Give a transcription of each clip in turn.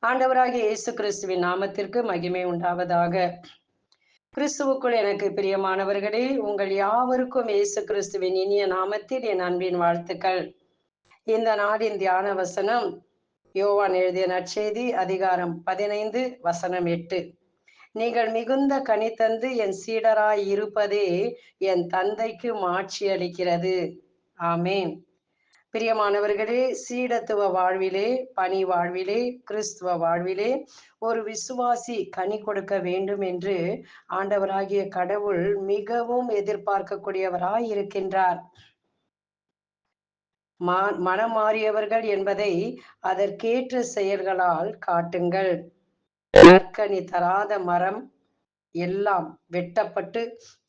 ஆண்டவராகிய இயேசு கிறிஸ்துவின் நாமத்திற்கு மகிமை உண்டாவதாக. கிறிஸ்துவுக்குள் எனக்கு பிரியமானவர்களே, உங்கள் யாவருக்கும் இயேசு கிறிஸ்துவின் இனிய நாமத்தில் என் அன்பின் வாழ்த்துக்கள். இந்த நாளின் தியான வசனம் யோவான் எழுதிய நற்செய்தி அதிகாரம் 15 வசனம் 8. நீங்கள் மிகுந்த கனி தந்து என் சீடராய் இருப்பதே என் தந்தைக்கு மாட்சி அளிக்கிறது. ஆமேன். பிரியமானவர்களே, சீடத்துவ வாழ்விலே, பணி வாழ்விலே, கிறிஸ்துவ வாழ்விலே ஒரு விசுவாசி கனி கொடுக்க வேண்டும் என்று ஆண்டவராகிய கடவுள் மிகவும் எதிர்பார்க்கக்கூடியவராய் இருக்கின்றார். மனம் மாறியவர்கள் என்பதை அதற்கேற்ற செயல்களால் காட்டுங்கள். நற்கனி தராத மரம் எல்லாம் வெட்டப்பட்டு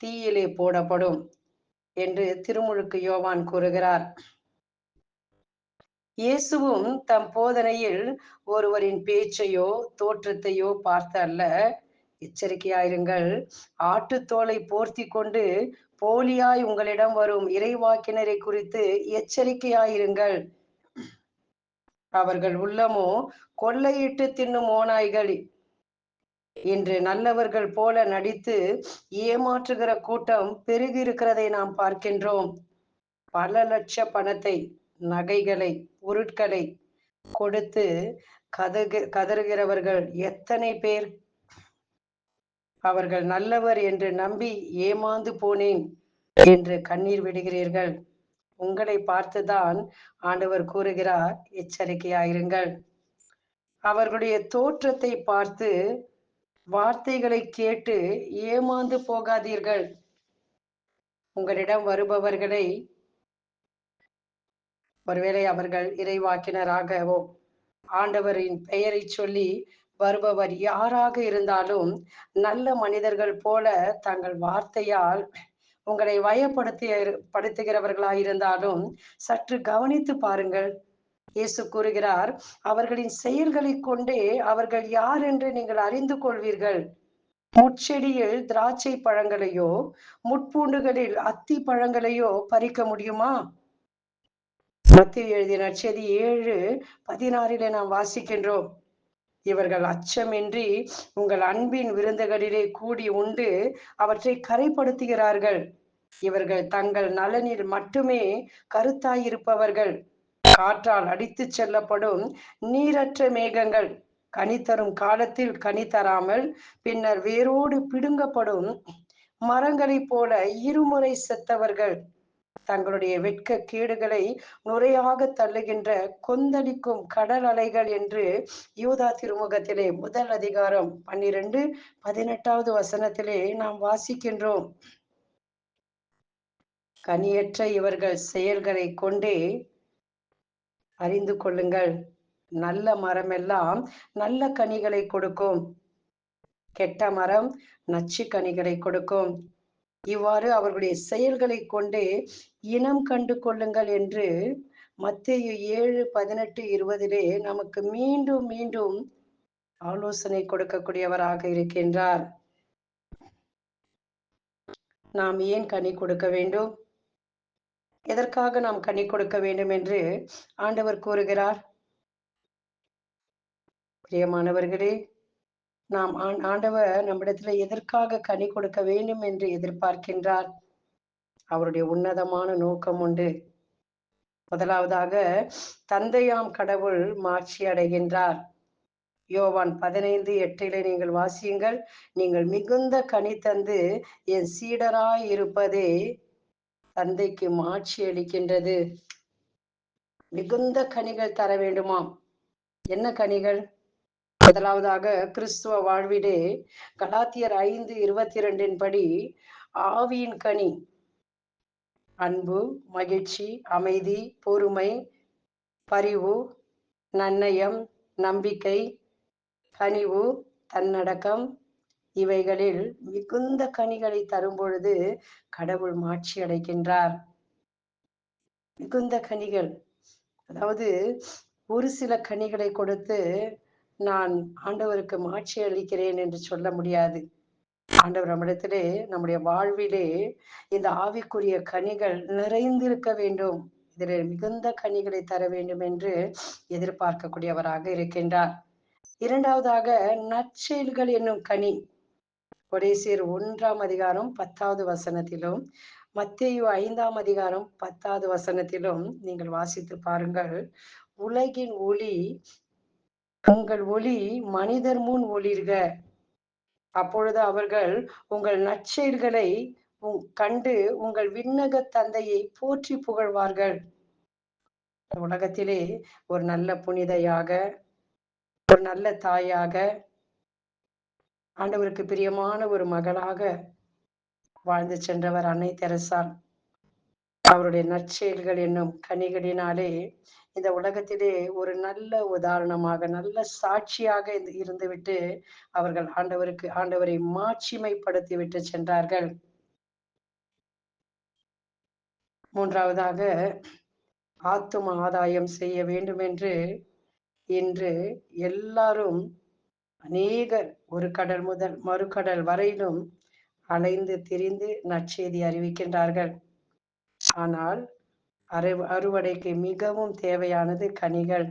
தீயிலே போடப்படும் என்று திருமுழுக்கு யோவான் கூறுகிறார். இயேசுவும் தம் போதனையில் ஒருவரின் பேச்சையோ தோற்றத்தையோ பார்த்து அல்ல, எச்சரிக்கையாயிருங்கள், ஆட்டுத்தோலை போர்த்தி கொண்டு போலியாய் உங்களிடம் வரும் இறைவாக்கினரை குறித்து எச்சரிக்கையாயிருங்கள். அவர்கள் உள்ளமோ கொள்ளையிட்டு தின்னும் ஓநாய்கள். இன்று நல்லவர்கள் போல நடித்து ஏமாற்றுகிற கூட்டம் பெருகி இருக்கிறதை நாம் பார்க்கின்றோம். பல லட்ச பணத்தை, நகைகளை, பொருட்களை கொடுத்து கதறுகிறவர்கள் எத்தனை பேர்! அவர்கள் நல்லவர் என்று நம்பி ஏமாந்து போனேன் என்று கண்ணீர் விடுகிறீர்கள். உங்களை பார்த்துதான் ஆண்டவர் கூறுகிறார், எச்சரிக்கையாயிருங்கள். அவர்களுடைய தோற்றத்தை பார்த்து வார்த்தைகளை கேட்டு ஏமாந்து போகாதீர்கள். உங்களிடம் வருபவர்களை ஒருவேளை அவர்கள் இறைவாக்கினராகவோ ஆண்டவரின் பெயரை சொல்லி வருபவர் யாராக இருந்தாலும் நல்ல மனிதர்கள் போல தங்கள் வார்த்தையால் உங்களை படுத்துகிறவர்களாயிருந்தாலும் சற்று கவனித்து பாருங்கள். இயேசு கூறுகிறார், அவர்களின் செயல்களை கொண்டே அவர்கள் யார் என்று நீங்கள் அறிந்து கொள்வீர்கள். முட்செடியில் திராட்சை பழங்களையோ முட்பூண்டுகளில் அத்தி பழங்களையோ பறிக்க முடியுமா? மத்தேயு எழுதிய நற்செய்தி 7:16 நாம் வாசிக்கின்றோம், இவர்கள் அச்சமின்றி உங்கள் அன்பின் விருந்துகளிலே கூடி உண்டு அவற்றை கரைப்படுத்துகிறார்கள். இவர்கள் தங்கள் நலனில் மட்டுமே கருத்தாயிருப்பவர்கள். காற்றால் அடித்து செல்லப்படும் நீரற்ற மேகங்கள், கனி தரும் காலத்தில் கனி தராமல் பின்னர் வேரோடு பிடுங்கப்படும் மரங்களைப் போல இருமுறை செத்தவர்கள். தங்களுடைய வெட்க கேடுகளை நுரையாக தள்ளுகின்ற கொந்தளிக்கும் கடல் அலைகள் என்று யூதா திருமுகத்திலே 1 அதிகாரம் 12-18 வசனத்திலே நாம் வாசிக்கின்றோம். கனியற்ற இவர்கள் செயல்களை கொண்டே அறிந்து கொள்ளுங்கள். நல்ல மரமெல்லாம் நல்ல கனிகளை கொடுக்கும், கெட்ட மரம் நச்சு கனிகளை கொடுக்கும். இவ்வாறு அவர்களுடைய செயல்களை கொண்டே இனம் கண்டு கொள்ளுங்கள் என்று மத்தேயு 7:18-20 நமக்கு மீண்டும் மீண்டும் ஆலோசனை கொடுக்கக்கூடியவராக இருக்கின்றார். நாம் ஏன் கனி கொடுக்க வேண்டும், எதற்காக நாம் கனி கொடுக்க வேண்டும் என்று ஆண்டவர் கூறுகிறார். பிரியமானவர்களே, நாம் ஆண்டவர் நம்மிடத்துல எதற்காக கனி கொடுக்க வேண்டும் என்று எதிர்பார்க்கின்றார்? அவருடைய உன்னதமான நோக்கம் உண்டு. முதலாவதாக, தந்தையாம் கடவுள் மாட்சி அடைகின்றார். யோவான் 15:8 நீங்கள் வாசியுங்கள், நீங்கள் மிகுந்த கனி தந்து என் சீடராய் இருப்பதே தந்தைக்கு மாட்சி அளிக்கின்றது. மிகுந்த கனிகள் தர வேண்டுமாம். என்ன கனிகள்? முதலாவதாக, கிறிஸ்துவ வாழ்விலே கலாத்தியர் 5:22 படி ஆவியின் கனி அன்பு, மகிழ்ச்சி, அமைதி, பொறுமை, பரிவு, நன்னயம், நம்பிக்கை, கனிவு, தன்னடக்கம், இவைகளில் மிகுந்த கனிகளை தரும் பொழுது கடவுள் மாட்சி அடைகின்றார். மிகுந்த கனிகள், அதாவது ஒரு சில கனிகளை கொடுத்து நான் ஆண்டவருக்கு மாட்சி அளிக்கிறேன் என்று சொல்ல முடியாது. ஆண்டவர் நம்மிடத்திலே, நம்முடைய வாழ்விலே இந்த ஆவிக்குரிய கனிகள் நிறைந்திருக்க வேண்டும். இதில் மிகுந்த கனிகளை தர வேண்டும் என்று எதிர்பார்க்கக்கூடியவராக இருக்கின்றார். இரண்டாவதாக நற்செயல்கள் என்னும் கனி. கொடேசியர் 1ஆம் அதிகாரம் 10வது வசனத்திலும், மத்தேயு 5ஆம் அதிகாரம் 10வது வசனத்திலும் நீங்கள் வாசித்து பாருங்கள். உலகின் ஒளி, உங்கள் ஒளி மனிதர் முன் ஒளிர்க, அப்பொழுது அவர்கள் உங்கள் நற்செயல்களை கண்டு உங்கள் விண்ணக தந்தையை போற்றி புகழ்வார்கள். உலகத்திலே ஒரு நல்ல புனிதையாக, ஒரு நல்ல தாயாக, ஆண்டவருக்கு பிரியமான ஒரு மகளாக வாழ்ந்து சென்றவர் அன்னை தெரசாள். அவருடைய நற்செயல்கள் என்னும் கனிகளினாலே இந்த உலகத்திலே ஒரு நல்ல உதாரணமாக, நல்ல சாட்சியாக இருந்துவிட்டு அவர்கள் ஆண்டவரை மாட்சிமைப்படுத்தி விட்டு சென்றார்கள். மூன்றாவதாக, ஆத்தும ஆதாயம் செய்ய வேண்டும் என்று இன்று எல்லாரும் அநேகர் ஒரு கடல் முதல் மறுகடல் வரையிலும் அலைந்து திரிந்து நற்செய்தி அறிவிக்கின்றார்கள். ஆனால் அறுவடைக்கு மிகவும் தேவையானது கனிகள்,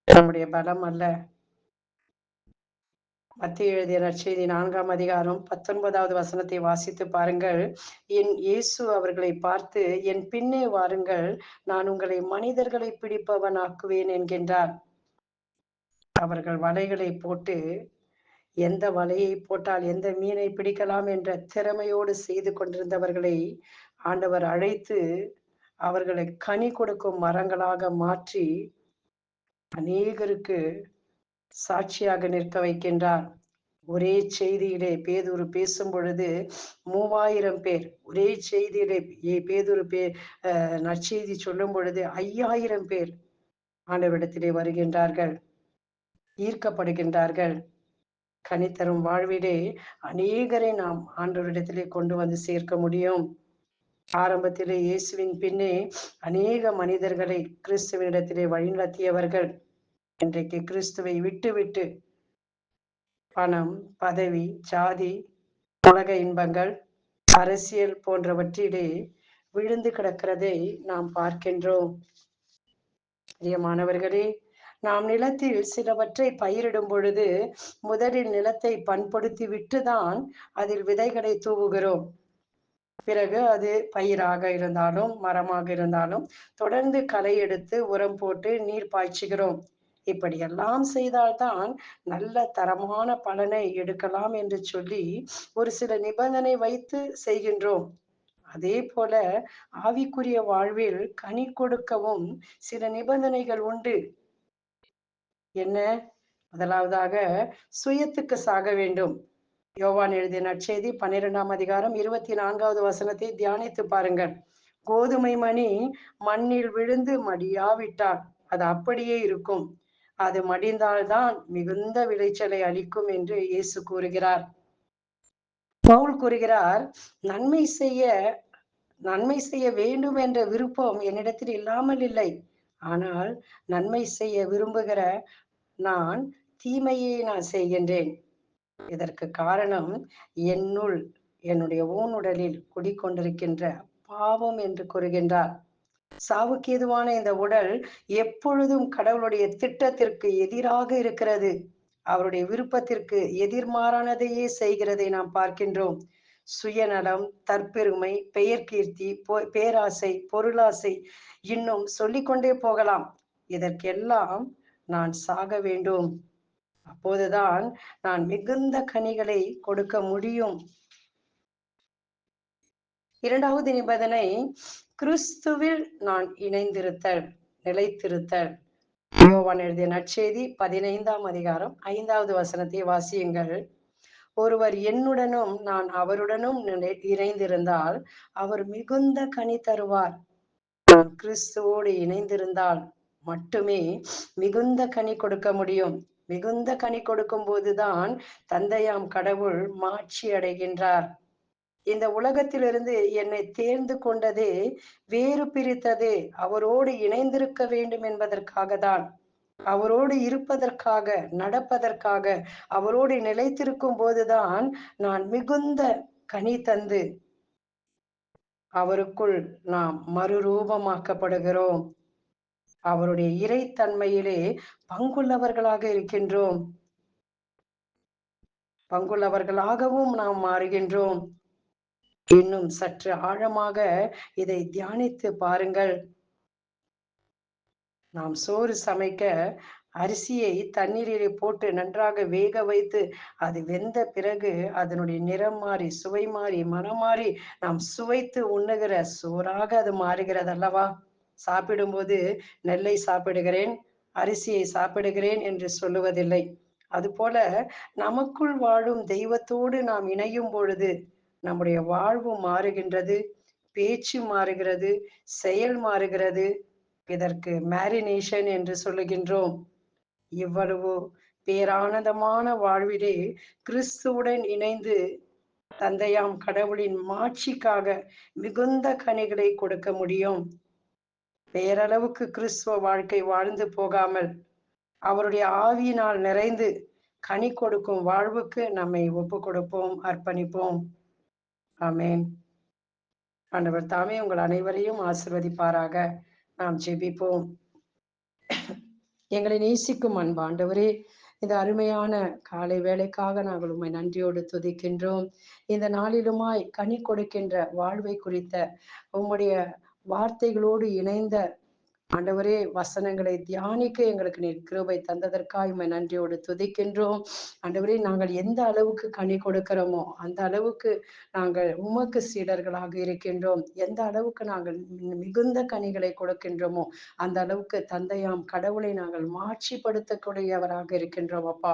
நம்முடைய பலம் அல்ல. மத்தேயு எழுதிய நற்செய்தி 4ஆம் அதிகாரம் 19வது வசனத்தை வாசித்து பாருங்கள். என் இயேசு அவர்களை பார்த்து, என் பின்னே வாருங்கள், நான் உங்களை மனிதர்களை பிடிப்பவனாக்குவேன் என்கின்றார். அவர்கள் வலைகளை போட்டு, எந்த வலையை போட்டால் எந்த மீனை பிடிக்கலாம் என்ற திறமையோடு செய்து கொண்டிருந்தவர்களை ஆண்டவர் அழைத்து அவர்களை கனி கொடுக்கும் மரங்களாக மாற்றி அநேகருக்கு சாட்சியாக நிற்க வைக்கின்றார். ஒரே செய்தியிலே பேதுரு பேசும் பொழுது 3000 பேர், ஒரே செய்தியிலே பேதுரு நற்செய்தி சொல்லும் பொழுது 5000 பேர் ஆண்டவரிடத்திலே வருகின்றார்கள், ஈர்க்கப்படுகின்றார்கள். கனித்தரும் வாழ்விலே அநேகரை நாம் ஆண்டவரிடத்திலே கொண்டு வந்து சேர்க்க முடியும். ஆரம்பத்திலே இயேசுவின் பின்னே அநேக மனிதர்களை கிறிஸ்துவனிடத்திலே வழிநடத்தியவர்கள் இன்றைக்கு கிறிஸ்துவை விட்டு பணம், பதவி, ஜாதி, உலக இன்பங்கள், அரசியல் போன்றவற்றிலே விழுந்து கிடக்கிறதை நாம் பார்க்கின்றோம். பிரியமானவர்களே, நாம் நிலத்தில் சிலவற்றை பயிரிடும் பொழுது முதலில் நிலத்தை பண்படுத்தி விட்டுதான் அதில் விதைகளை தூவுகிறோம். பிறகு அது பயிராக இருந்தாலும் மரமாக இருந்தாலும் தொடர்ந்து களை எடுத்து உரம் போட்டு நீர் பாய்ச்சுகிறோம். இப்படியெல்லாம் செய்தால்தான் நல்ல தரமான பலனை எடுக்கலாம் என்று சொல்லி ஒரு சில நிபந்தனை வைத்து செய்கின்றோம். அதே போல ஆவிக்குரிய வாழ்வில் கனி கொடுக்கவும் சில நிபந்தனைகள் உண்டு. என்ன? முதலாவதாக, சுயத்துக்கு சாக வேண்டும். யோவான் எழுதிய நற்செய்தி 12ஆம் அதிகாரம் 24வது வசனத்தை தியானித்து பாருங்கள். கோதுமை மணி மண்ணில் விழுந்து மடியாவிட்டால் அது அப்படியே இருக்கும், அது மடிந்தால்தான் மிகுந்த விளைச்சலை அளிக்கும் என்று இயேசு கூறுகிறார். பவுல் கூறுகிறார், நன்மை செய்ய வேண்டும் என்ற விருப்பம் என்னிடத்தில் இல்லாமல் இல்லை, ஆனால் நன்மை செய்ய விரும்புகிற நான் தீமையை செய்கின்றேன். இதற்கு காரணம் என்னுள், என்னுடைய ஊனுடலில் குடிக்கொண்டிருக்கின்ற பாவம் என்று கூறுகின்றார். சாவுக்கு ஏதுவான இந்த உடல் எப்பொழுதும் கடவுளுடைய திட்டத்திற்கு எதிராக இருக்கிறது. அவருடைய விருப்பத்திற்கு எதிர்மாறானதையே செய்கிறதை நாம் பார்க்கின்றோம். சுயநலம், தற்பெருமை, பெயர் கீர்த்தி, பேராசை, பொருளாசை, இன்னும் சொல்லிக்கொண்டே போகலாம். இதற்கெல்லாம் நான் சாக வேண்டும், அப்போதுதான் நான் மிகுந்த கனிகளை கொடுக்க முடியும். இரண்டாவது நிபந்தனை, கிறிஸ்துவில் நான் இணைந்திருத்தல், நிலைத்திருத்தல். யோவான் எழுதிய நற்செய்தி 15ஆம் அதிகாரம் 5வது வசனத்தை வாசியுங்கள். ஒருவர் என்னுடனும் நான் அவருடனும் இணைந்திருந்தால் அவர் மிகுந்த கனி தருவார். நான் கிறிஸ்துவோடு இணைந்திருந்தால் மட்டுமே மிகுந்த கனி கொடுக்க முடியும். மிகுந்த கனி கொடுக்கும் போதுதான் தந்தையாம் கடவுள் மாட்சி அடைகின்றார். இந்த உலகத்திலிருந்து என்னை தேர்ந்து கொண்டதே, வேறு பிரித்ததே அவரோடு இணைந்திருக்க வேண்டும் என்பதற்காக தான். அவரோடு இருப்பதற்காக, நடப்பதற்காக, அவரோடு நிலைத்திருக்கும் போதுதான் நான் மிகுந்த கனி தந்து அவருக்குள் நாம் மறுரூபமாக்கப்படுகிறோம். அவருடைய இறைத்தன்மையிலே பங்குள்ளவர்களாக இருக்கின்றோம். பங்குள்ளவர்களாகவும் நாம் மாறுகின்றோம். இன்னும் சற்று ஆழமாக இதை தியானித்து பாருங்கள். நாம் சோறு சமைக்க அரிசியை தண்ணீரிலே போட்டு நன்றாக வேக வைத்து அது வெந்த பிறகு அதனுடைய நிறம் மாறி, சுவை மாறி, மனம் மாறி நாம் சுவைத்து உண்ணுகிற சோறாக அது மாறுகிறது அல்லவா? சாப்பிடும்போது நெல்லை சாப்பிடுகிறேன், அரிசியை சாப்பிடுகிறேன் என்று சொல்லுவதில்லை. அதுபோல நமக்குள் வாழும் தெய்வத்தோடு நாம் இணையும் பொழுது நம்முடைய வாழ்வு மாறுகின்றது, பேச்சு மாறுகிறது, செயல் மாறுகிறது. இதற்கு மேரினேஷன் என்று சொல்லுகின்றோம். இவ்வளவு பேரானந்தமான வாழ்விலே கிறிஸ்துவுடன் இணைந்து தந்தையாம் கடவுளின் மாட்சிக்காக மிகுந்த கனிகளை கொடுக்க முடியும். பேரளவுக்கு கிறிஸ்துவ வாழ்க்கை வாழ்ந்து போகாமல் அவருடைய ஆவியினால் நிறைந்து கனி கொடுக்கும் வாழ்வுக்கு நம்மை ஒப்பு கொடுப்போம், அர்ப்பணிப்போம். ஆமென். ஆண்டவர் தாமே உங்கள் அனைவரையும் ஆசிர்வதிப்பாராக. நாம் ஜெபிப்போம். எங்களை நேசிக்கும் அன்பாண்டவரே, இந்த அருமையான காலை வேளைக்காக நாங்கள் உம்மை நன்றியோடு துதிக்கின்றோம். இந்த நாளிலுமாய் கனி கொடுக்கின்ற வாழ்வை குறித்த உம்முடைய வார்த்தைகளோடு இணைந்த ஆண்டவரே, வசனங்களை தியானிக்க எங்களுக்கு நீர் கிருபை தந்ததற்காக உம்மை நன்றியோடு துதிக்கின்றோம். ஆண்டவரே, நாங்கள் எந்த அளவுக்கு கனி கொடுக்கிறோமோ அந்த அளவுக்கு நாங்கள் உமக்கு சீடர்களாக இருக்கின்றோம். எந்த அளவுக்கு நாங்கள் மிகுந்த கனிகளை கொடுக்கின்றோமோ அந்த அளவுக்கு தந்தையாம் கடவுளை நாங்கள் மாட்சிப்படுத்தக்கூடியவராக இருக்கின்றோம். அப்பா,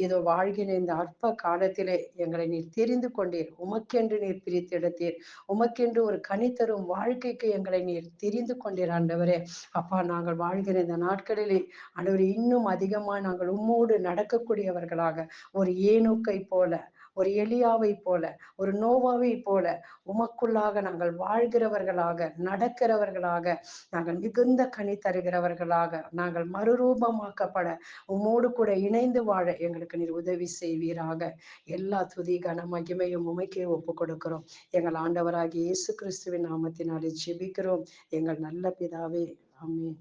இதோ வாழ்கிற இந்த அற்ப காலத்திலே எங்களை நீர் தெரிந்து கொண்டீர். உமக்கென்று நீர் பிரித்தெடுத்தீர். உமக்கென்று ஒரு கனி தரும் வாழ்க்கைக்கு எங்களை நீர் தெரிந்து கொண்டீர். ஆண்டவரே, அப்பா, நாங்கள் வாழ்கிற இந்த நாட்களிலே ஆண்டவரே, இன்னும் அதிகமா நாங்கள் உம்மோடு நடக்கக்கூடியவர்களாக, ஒரு ஏனோக்கை போல, ஒரு எலியாவை போல, ஒரு நோவாவை போல உமக்குள்ளாக நாங்கள் வாழ்கிறவர்களாக, நடக்கிறவர்களாக, நாங்கள் மிகுந்த கனி தருகிறவர்களாக, நாங்கள் மறுரூபமாக்கப்பட உம்மோடு கூட இணைந்து வாழ எங்களுக்கு நீர் உதவி செய்வீராக. எல்லா துதி கன மகிமையும் உமைக்கே ஒப்பு கொடுக்கிறோம். எங்கள் ஆண்டவராகிய இயேசு கிறிஸ்துவின் நாமத்தினாலே ஜெபிக்கிறோம் எங்கள் நல்ல பிதாவே. ஆமென்.